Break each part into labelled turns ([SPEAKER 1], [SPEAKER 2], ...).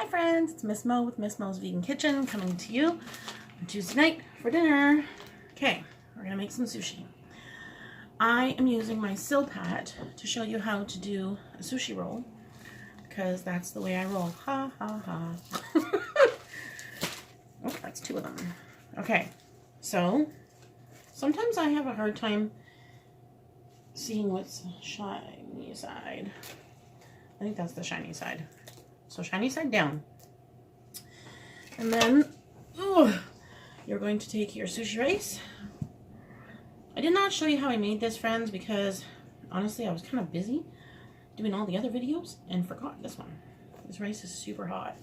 [SPEAKER 1] friends, it's Miss Mo with Miss Mo's Vegan Kitchen coming to you on Tuesday night for dinner. Okay, we're gonna make some sushi. I am using my Silpat to show you how to do a sushi roll because that's the way I roll. Ha ha ha. Oh, that's two of them. Okay, so sometimes I have a hard time seeing what's shiny side. I think that's the shiny side. So shiny side down. And then, you're going to take your sushi rice. I did not show you how I made this, friends, because honestly I was kind of busy doing all the other videos and forgot this one. This rice is super hot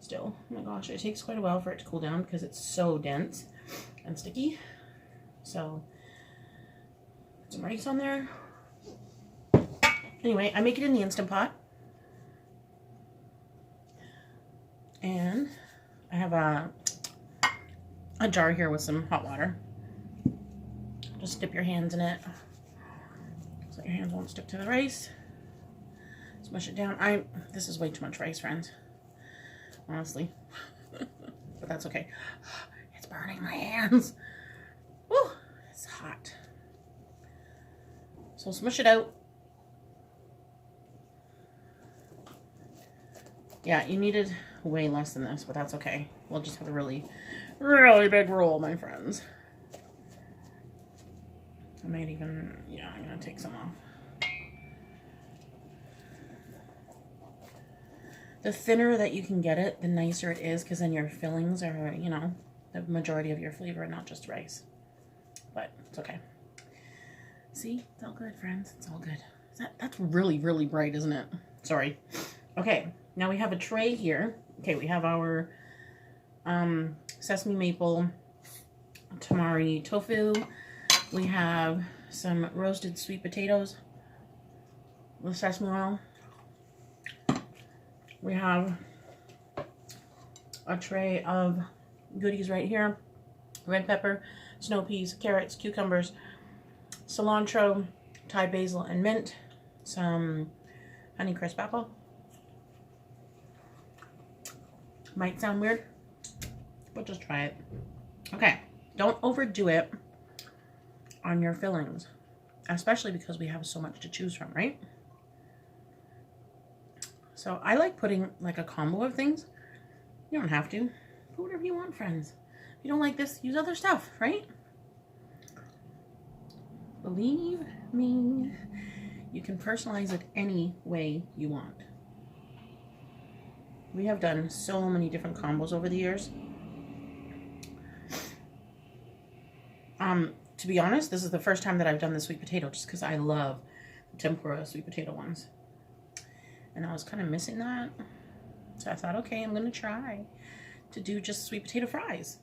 [SPEAKER 1] still. Oh my gosh, it takes quite a while for it to cool down because it's so dense and sticky. So, put some rice on there. Anyway, I make it in the Instant Pot. And I have a jar here with some hot water. Just dip your hands in it so your hands won't stick to the rice. Smush it down. This is way too much rice, friends. Honestly. But that's okay. It's burning my hands. Woo! It's hot. So smush it out. Yeah, you needed way less than this, but that's okay. We'll just have a really, really big roll, my friends. I might even, yeah, I'm gonna take some off. The thinner that you can get it, the nicer it is, because then your fillings are, you know, the majority of your flavor, not just rice. But it's okay. See, it's all good, friends. It's all good. That's really, really bright, isn't it? Sorry. Okay, now we have a tray here. Okay, we have our sesame maple tamari tofu. We have some roasted sweet potatoes with sesame oil. We have a tray of goodies right here. Red pepper, snow peas, carrots, cucumbers, cilantro, Thai basil and mint, some Honeycrisp apple. Might sound weird, but just try it. Okay, don't overdo it on your fillings, especially because we have so much to choose from, right? So I like putting like a combo of things. You don't have to. Put whatever you want, friends. If you don't like this, use other stuff, right? Believe me, you can personalize it any way you want. We have done so many different combos over the years. To be honest, this is the first time that I've done the sweet potato just because I love the tempura sweet potato ones. And I was kind of missing that. So I thought, okay, I'm going to try to do just sweet potato fries.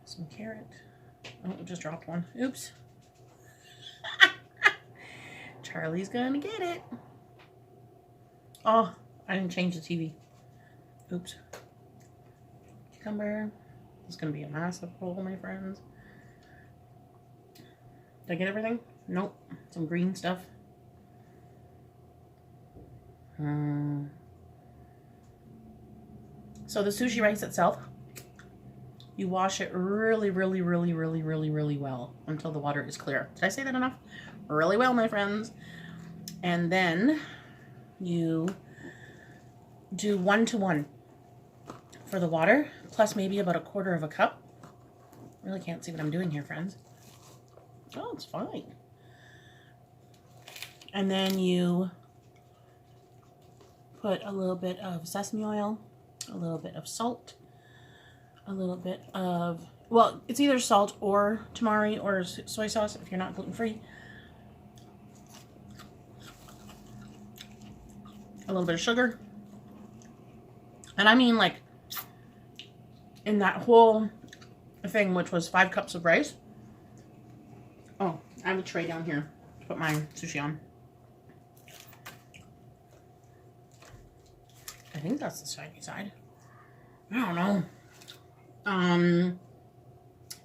[SPEAKER 1] Some carrot. Oh, I just dropped one. Oops. Charlie's going to get it. Oh, I didn't change the TV. Oops. Cucumber. It's going to be a massive roll, my friends. Did I get everything? Nope. Some green stuff. So the sushi rice itself, you wash it really, really, really, really, really, really well until the water is clear. Did I say that enough? Really well, my friends. And then you do 1-to-1 for the water, plus maybe about 1/4 cup. Really can't see what I'm doing here, friends. Oh, it's fine. And then you put a little bit of sesame oil, a little bit of salt, a little bit of, well, it's either salt or tamari or soy sauce if you're not gluten-free. A little bit of sugar. And I mean like in that whole thing, which was 5 cups of rice. Oh, I have a tray down here to put my sushi on. I think that's the shiny side. I don't know.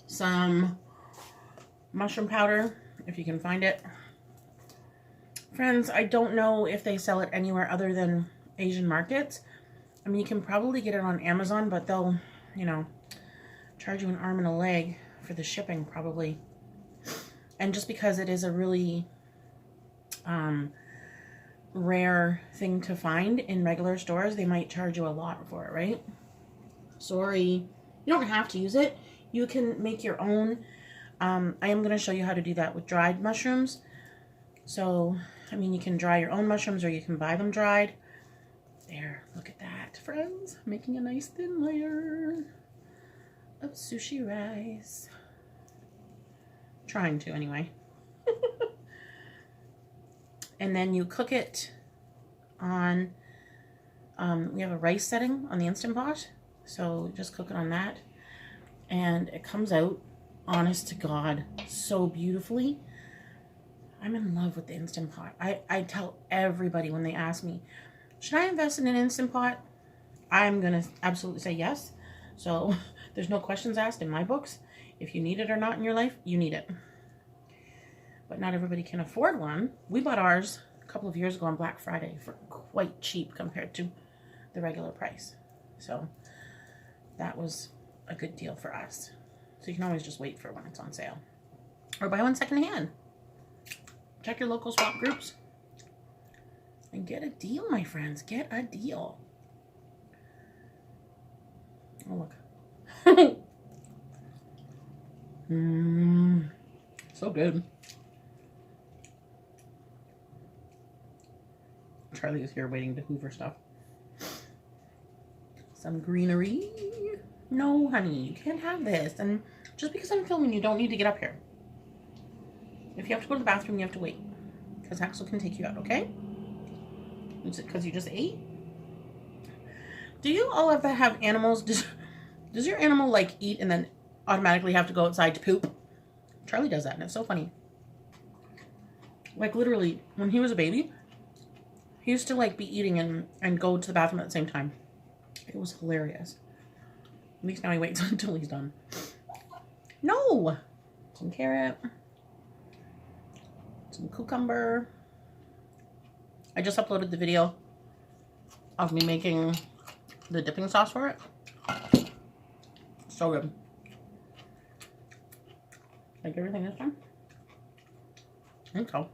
[SPEAKER 1] Some mushroom powder, if you can find it. Friends, I don't know if they sell it anywhere other than Asian markets. I mean, you can probably get it on Amazon, but they'll, you know, charge you an arm and a leg for the shipping probably. And just because it is a really rare thing to find in regular stores, they might charge you a lot for it, right? Sorry, you don't have to use it. You can make your own. I am going to show you how to do that with dried mushrooms. So, I mean, you can dry your own mushrooms or you can buy them dried. There, look at that, friends. Making a nice thin layer of sushi rice. Trying to, anyway. And then you cook it on, we have a rice setting on the Instant Pot. So just cook it on that. And it comes out, honest to God, so beautifully. I'm in love with the Instant Pot. I tell everybody when they ask me, should I invest in an Instant Pot? I'm going to absolutely say yes. So there's no questions asked in my books. If you need it or not in your life, you need it. But not everybody can afford one. We bought ours a couple of years ago on Black Friday for quite cheap compared to the regular price. So that was a good deal for us. So you can always just wait for when it's on sale. Or buy one secondhand. Check your local swap groups. And get a deal, my friends. Get a deal. Oh, look. So good. Charlie is here waiting to hoover stuff. Some greenery. No, honey, you can't have this. And just because I'm filming, you don't need to get up here. If you have to go to the bathroom, you have to wait. Because Axel can take you out, okay? Because you just ate? Do you all ever have animals? Does your animal, like, eat and then automatically have to go outside to poop? Charlie does that, and it's so funny. Like, literally, when he was a baby, he used to, like, be eating and go to the bathroom at the same time. It was hilarious. At least now he waits until he's done. No! Some carrot. Some cucumber. I just uploaded the video of me making the dipping sauce for it. So good. Like everything this time? I think so.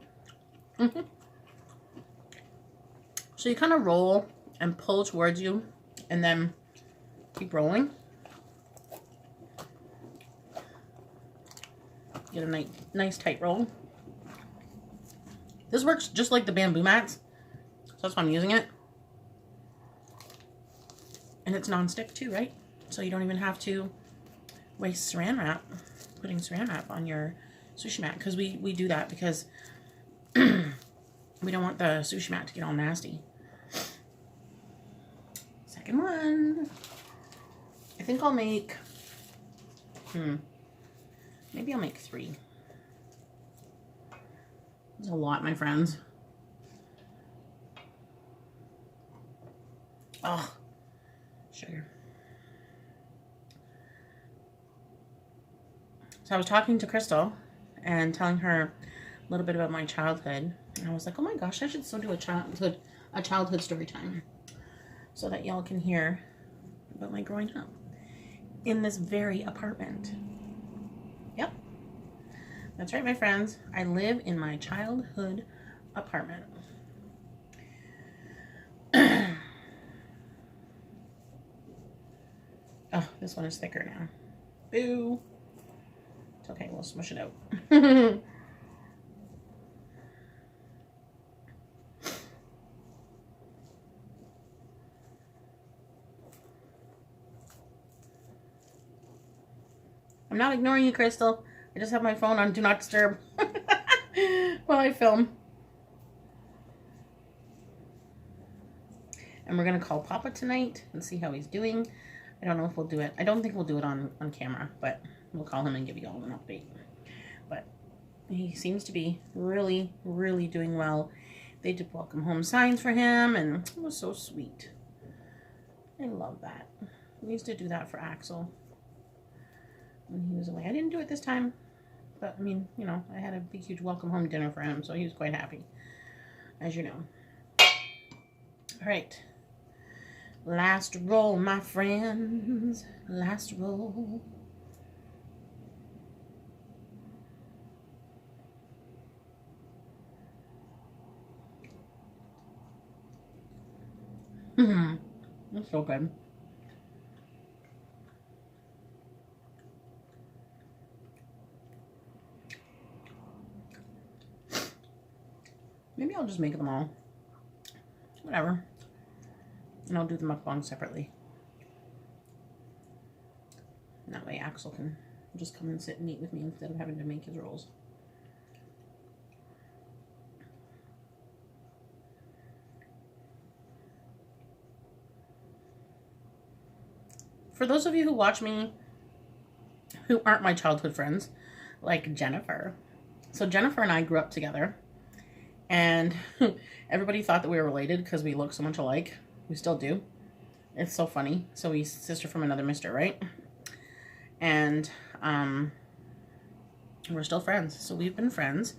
[SPEAKER 1] So you kind of roll and pull towards you and then keep rolling. Get a nice tight roll. This works just like the bamboo mats. So that's why I'm using it. And it's non-stick too, right? So you don't even have to waste saran wrap, putting saran wrap on your sushi mat. Because we do that because we don't want the sushi mat to get all nasty. Second one. I think I'll make, maybe I'll make 3. That's a lot, my friends. Oh, sugar. So I was talking to Crystal and telling her a little bit about my childhood. And I was like, oh my gosh, I should still do a childhood story time so that y'all can hear about my growing up in this very apartment. Yep. That's right, my friends. I live in my childhood apartment. Oh, this one is thicker now. Boo. It's okay, we'll smush it out. I'm not ignoring you, Crystal. I just have my phone on Do Not Disturb while I film. And we're going to call Papa tonight and see how he's doing. I don't know if we'll do it. I don't think we'll do it on camera, but we'll call him and give you all an update. But he seems to be really, really doing well. They did welcome home signs for him, and it was so sweet. I love that. We used to do that for Axel when he was away. I didn't do it this time, but I mean, you know, I had a big, huge welcome home dinner for him, so he was quite happy, as you know. All right, Last roll, my friends. Last roll. That's so good. Maybe I'll just make them all. Whatever. And I'll do the mukbang separately. That way Axel can just come and sit and eat with me instead of having to make his rolls. For those of you who watch me who aren't my childhood friends, like Jennifer. So Jennifer and I grew up together. And everybody thought that we were related because we look so much alike. We still do. It's so funny. So we sister from another mister, right? And we're still friends. So we've been friends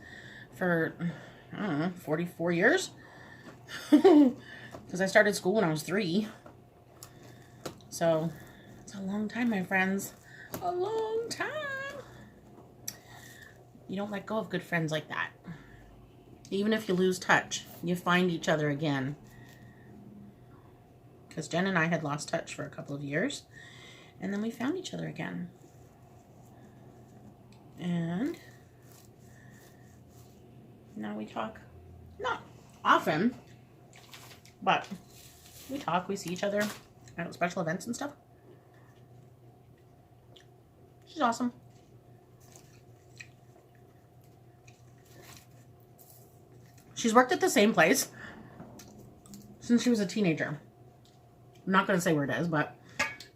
[SPEAKER 1] for, I don't know, 44 years. Because I started school when I was 3. So it's a long time, my friends. A long time. You don't let go of good friends like that. Even if you lose touch, you find each other again. Because Jen and I had lost touch for a couple of years. And then we found each other again. And now we talk. Not often. But we talk. We see each other at special events and stuff. She's awesome. She's worked at the same place since she was a teenager. I'm not going to say where it is, but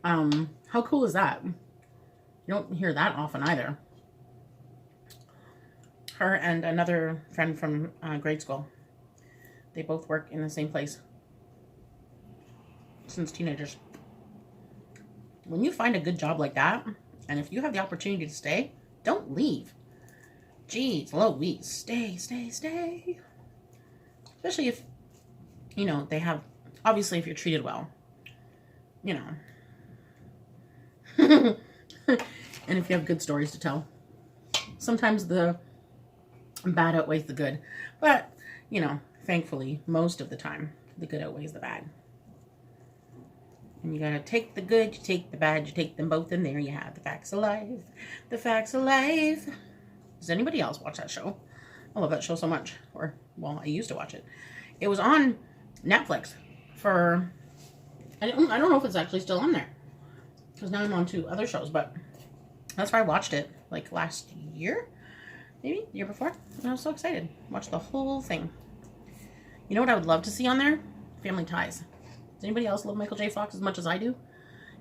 [SPEAKER 1] how cool is that? You don't hear that often either. Her and another friend from grade school. They both work in the same place since teenagers. When you find a good job like that, and if you have the opportunity to stay, don't leave. Jeez Louise, stay, stay, stay. Especially if, you know, they have, obviously if you're treated well, you know. And if you have good stories to tell. Sometimes the bad outweighs the good. But, you know, thankfully, most of the time, the good outweighs the bad. And you gotta take the good, you take the bad, you take them both, and there you have the facts of life. The facts of life. Does anybody else watch that show? I love that show so much. Or, well, I used to watch it. It was on Netflix for, I don't know if it's actually still on there. Because now I'm on 2 other shows, but that's where I watched it, like last year? Maybe? The year before? And I was so excited. Watched the whole thing. You know what I would love to see on there? Family Ties. Does anybody else love Michael J. Fox as much as I do?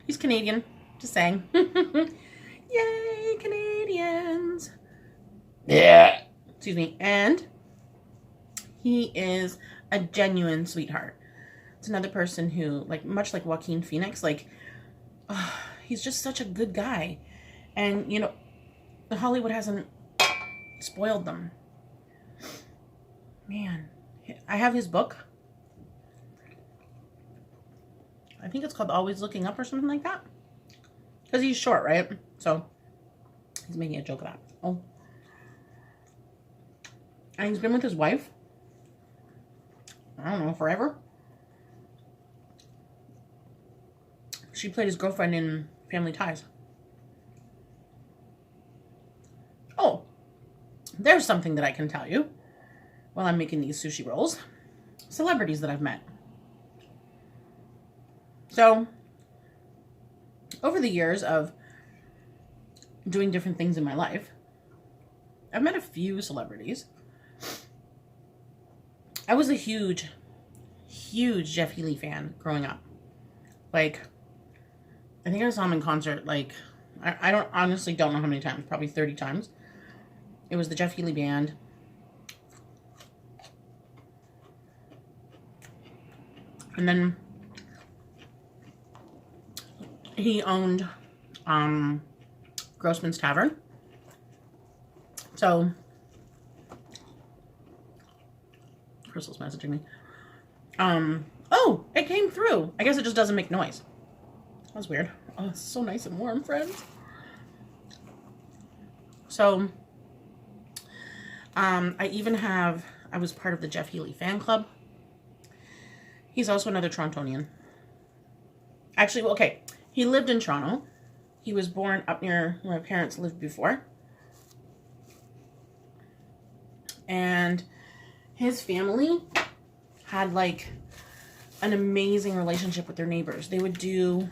[SPEAKER 1] He's Canadian. Just saying. Yay, Canadians. Yeah. Excuse me. And he is a genuine sweetheart. It's another person who, like, much like Joaquin Phoenix, like, he's just such a good guy. And, you know, Hollywood hasn't spoiled them. Man. I have his book. I think it's called Always Looking Up or something like that. Because he's short, right? So, he's making a joke of that. Oh. And he's been with his wife, I don't know, forever. She played his girlfriend in Family Ties. Oh. There's something that I can tell you while I'm making these sushi rolls. Celebrities that I've met. So, over the years of doing different things in my life, I've met a few celebrities. I was a huge Jeff Healey fan growing up. Like, I think I saw him in concert, like, I honestly don't know how many times, probably 30 times. It was the Jeff Healey Band. And then he owned Grossman's Tavern. So, Crystal's messaging me. Oh, it came through. I guess it just doesn't make noise. That was weird. Oh, it's so nice and warm, friends. So, I was part of the Jeff Healey fan club. He's also another Torontonian. Actually, okay, he lived in Toronto. He was born up near where my parents lived before. And his family had like an amazing relationship with their neighbors. They would do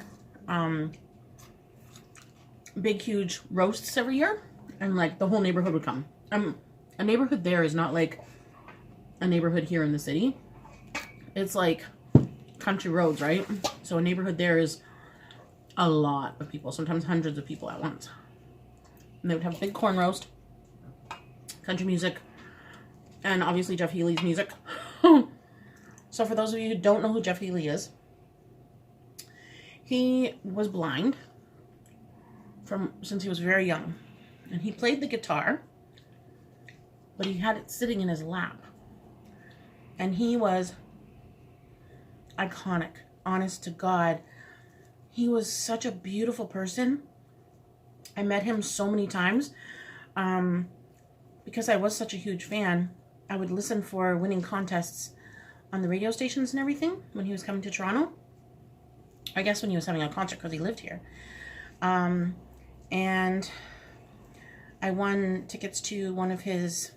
[SPEAKER 1] big, huge roasts every year, and like the whole neighborhood would come. A neighborhood there is not like a neighborhood here in the city. It's like country roads, right? So a neighborhood there is a lot of people, sometimes hundreds of people at once. And they would have a big corn roast, country music, and obviously Jeff Healey's music. So for those of you who don't know who Jeff Healey is, he was blind since he was very young. And he played the guitar, but he had it sitting in his lap. And he was iconic, honest to God. He was such a beautiful person. I met him so many times. Because I was such a huge fan, I would listen for winning contests on the radio stations and everything when he was coming to Toronto. I guess when he was having a concert because he lived here. And I won tickets to one of his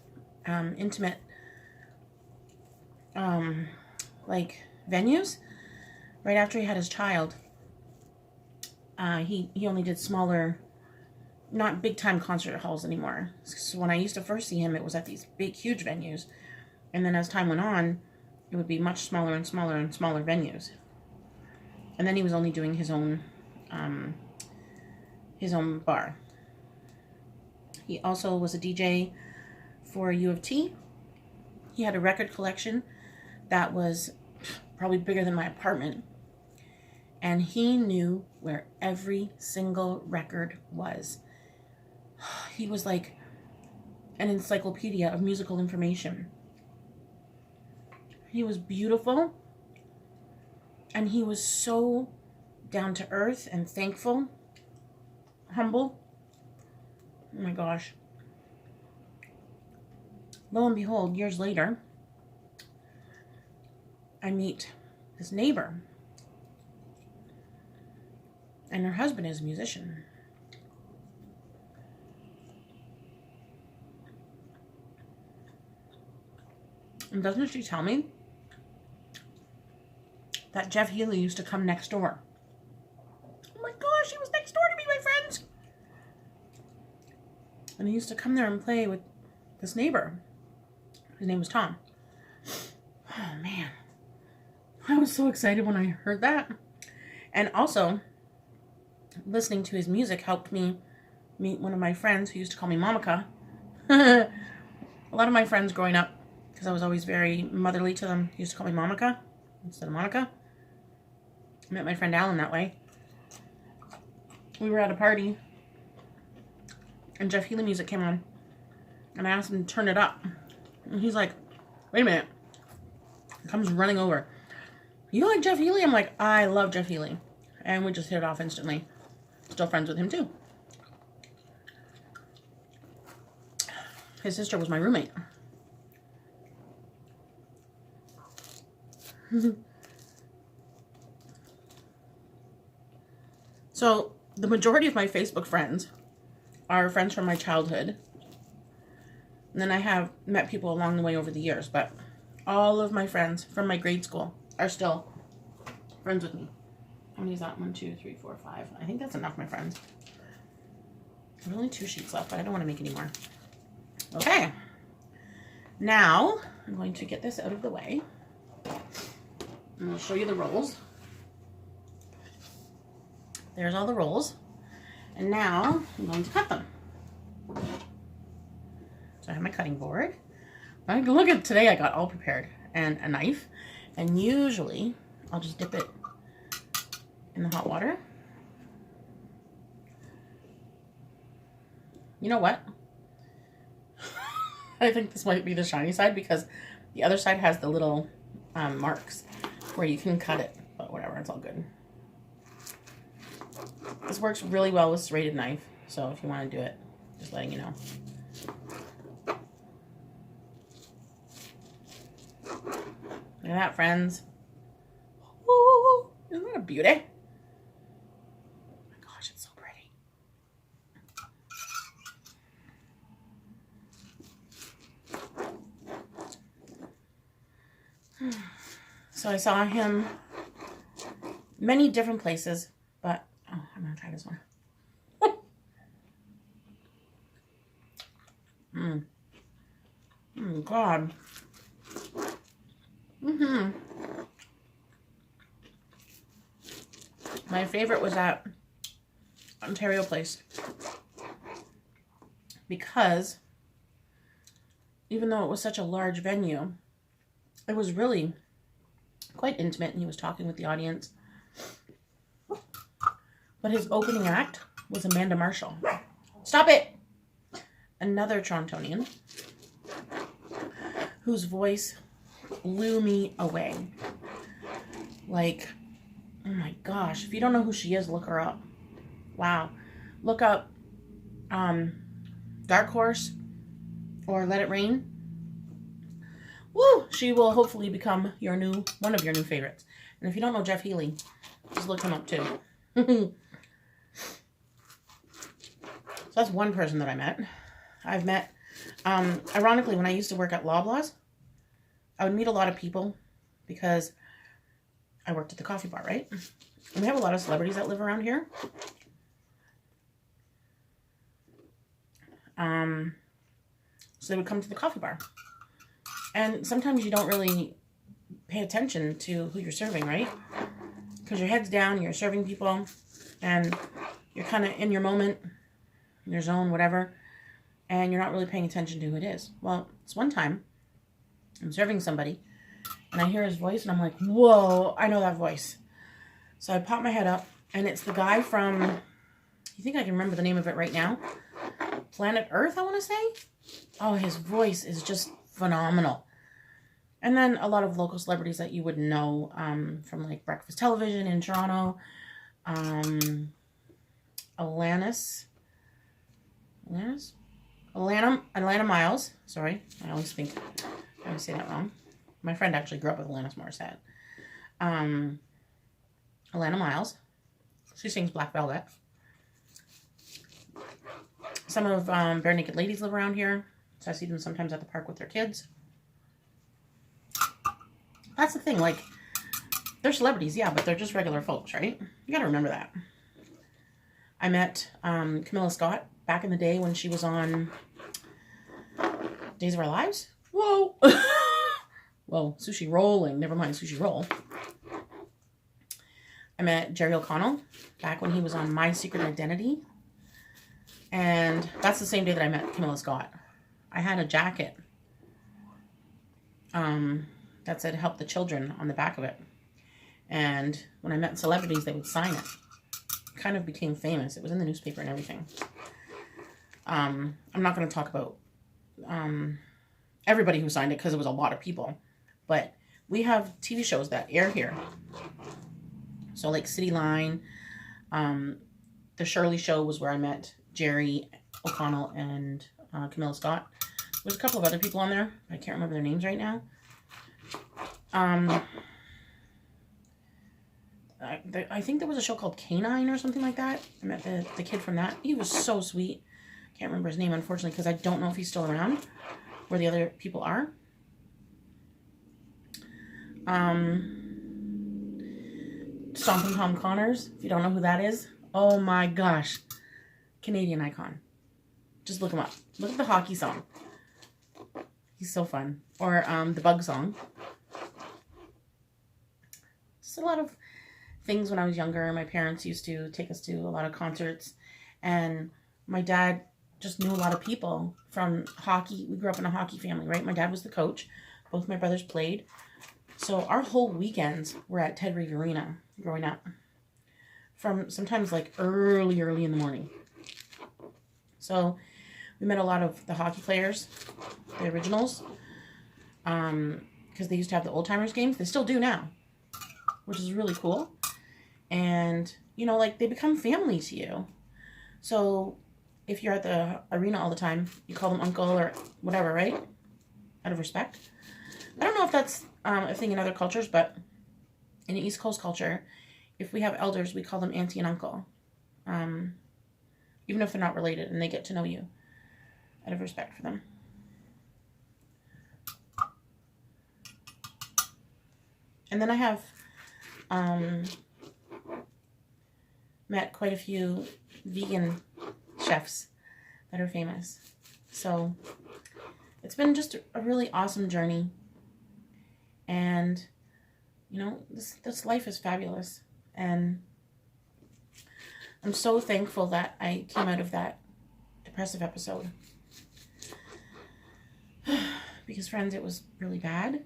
[SPEAKER 1] intimate like venues right after he had his child. He only did smaller, not big time concert halls anymore. So when I used to first see him, it was at these big, huge venues. And then as time went on, it would be much smaller and smaller and smaller venues. And then he was only doing his own bar. He also was a DJ for U of T. He had a record collection that was probably bigger than my apartment. And he knew where every single record was. He was like an encyclopedia of musical information. He was beautiful. And he was so down to earth and thankful, humble. Oh my gosh. Lo and behold, years later, I meet this neighbor. And her husband is a musician. And doesn't she tell me that Jeff Healey used to come next door? Oh my gosh, he was next door to me, my friends. And he used to come there and play with this neighbor. His name was Tom. Oh man. I was so excited when I heard that. And also, listening to his music helped me meet one of my friends who used to call me Monica. A lot of my friends growing up, because I was always very motherly to them, used to call me Monica instead of Monica. I met my friend Alan that way. We were at a party, and Jeff Healey music came on, and I asked him to turn it up. And he's like, wait a minute. He comes running over. You like Jeff Healey? I'm like, I love Jeff Healey. And we just hit it off instantly. Still friends with him too. His sister was my roommate. So the majority of my Facebook friends are friends from my childhood. And then I have met people along the way over the years, but all of my friends from my grade school are still friends with me. How many is that? 1, 2, 3, 4, 5. I think that's enough, my friends. There's only 2 sheets left, but I don't want to make any more. Okay. Now, I'm going to get this out of the way. And I'll show you the rolls. There's all the rolls. And now, I'm going to cut them. So I have my cutting board. Look at today, I got all prepared. And a knife. And usually, I'll just dip it in the hot water. You know what? I think this might be the shiny side because the other side has the little marks. where you can cut it, but whatever, it's all good. This works really well with serrated knife, so if you want to do it, just letting you know. Look at that, friends. Ooh, isn't that a beauty? Oh my gosh, it's so pretty. So I saw him many different places, but oh, I'm gonna try this one. God. My favorite was at Ontario Place because even though it was such a large venue, it was really quite intimate, and he was talking with the audience. But his opening act was Amanda Marshall. Stop it! Another Torontonian whose voice blew me away. Like, oh my gosh. If you don't know who she is, look her up. Wow. Look up Dark Horse or Let It Rain. Woo! She will hopefully become one of your new favorites. And if you don't know Jeff Healey, just look him up too. So that's one person that I met. I've met, ironically, when I used to work at Loblaws, I would meet a lot of people because I worked at the coffee bar, right? And we have a lot of celebrities that live around here. So they would come to the coffee bar. And sometimes you don't really pay attention to who you're serving, right? Because your head's down, you're serving people, and you're kind of in your moment, in your zone, whatever, and you're not really paying attention to who it is. Well, it's one time, I'm serving somebody, and I hear his voice, and I'm like, whoa, I know that voice. So I pop my head up, and it's the guy from, you think I can remember the name of it right now? Planet Earth, I want to say? Oh, his voice is just phenomenal. And then a lot of local celebrities that you would know from like Breakfast Television in Toronto. Atlanta Miles. Sorry, I always say that wrong. My friend actually grew up with Alanis Morissette. Atlanta Miles. She sings Black Velvet. Some of Bare Naked Ladies live around here, so I see them sometimes at the park with their kids. That's the thing, like, they're celebrities, yeah, but they're just regular folks, right? You gotta remember that. I met Camilla Scott back in the day when she was on Days of Our Lives. Whoa! Whoa, Sushi Rolling. Never mind, Sushi Roll. I met Jerry O'Connell back when he was on My Secret Identity. And that's the same day that I met Camilla Scott. I had a jacket that said Help the Children on the back of it. And when I met celebrities, they would sign it. It kind of became famous. It was in the newspaper and everything. I'm not going to talk about everybody who signed it because it was a lot of people. But we have TV shows that air here. So like City Line, The Shirley Show was where I met Jerry O'Connell and Camilla Scott. There's a couple of other people on there. I can't remember their names right now. I think there was a show called Canine or something like that. I met the kid from that. He was so sweet. Can't remember his name, unfortunately, because I don't know if he's still around where the other people are. Stompin' Tom Connors, if you don't know who that is. Oh my gosh. Canadian icon. Just look him up. Look at the hockey song. He's so fun. Or the Bug song. Just a lot of things when I was younger. My parents used to take us to a lot of concerts. And my dad just knew a lot of people from hockey. We grew up in a hockey family, right? My dad was the coach. Both my brothers played. So our whole weekends were at Ted Reeve Arena growing up. From sometimes like early in the morning. So we met a lot of the hockey players, the originals, because they used to have the old timers games. They still do now. which is really cool. And, you know, like, they become family to you. So if you're at the arena all the time, you call them uncle or whatever, right? Out of respect. I don't know if that's a thing in other cultures, but in the East Coast culture, if we have elders, we call them auntie and uncle. Even if they're not related and they get to know you out of respect for them. And then I have met quite a few vegan chefs that are famous. So it's been just a really awesome journey. And, you know, this life is fabulous. And I'm so thankful that I came out of that depressive episode. Because, friends, it was really bad.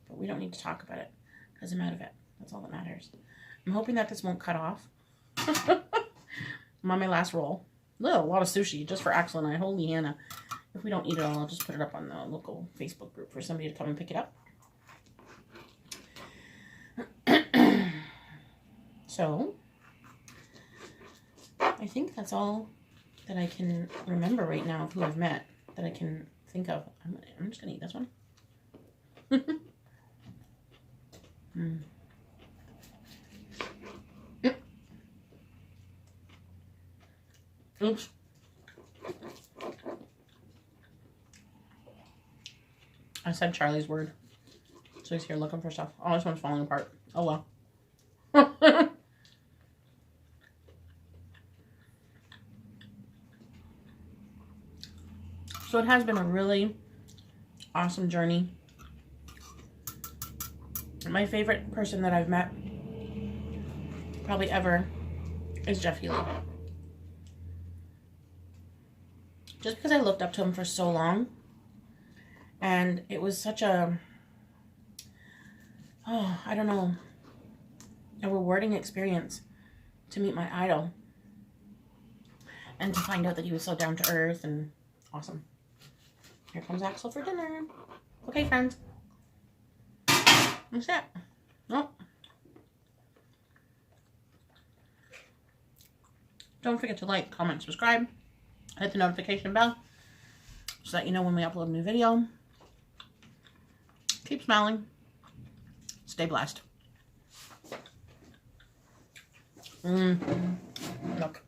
[SPEAKER 1] But we don't need to talk about it because I'm out of it. That's all that matters. I'm hoping that this won't cut off. I'm on my last roll. A lot of sushi just for Axel and I. Holy Hannah. If we don't eat it all, I'll just put it up on the local Facebook group for somebody to come and pick it up. So, I think that's all that I can remember right now of who I've met that I can think of. I'm just going to eat this one. Oops. I said Charlie's word. So he's here looking for stuff. Oh, this one's falling apart. Oh, well. So it has been a really awesome journey. My favorite person that I've met probably ever is Jeff Healey. Just because I looked up to him for so long, and it was such a, I don't know, a rewarding experience to meet my idol and to find out that he was so down to earth and awesome. Here comes Axel for dinner. Okay, friends. That's it. Nope. Don't forget to like, comment, subscribe. Hit the notification bell so that you know when we upload a new video. Keep smiling. Stay blessed. Look.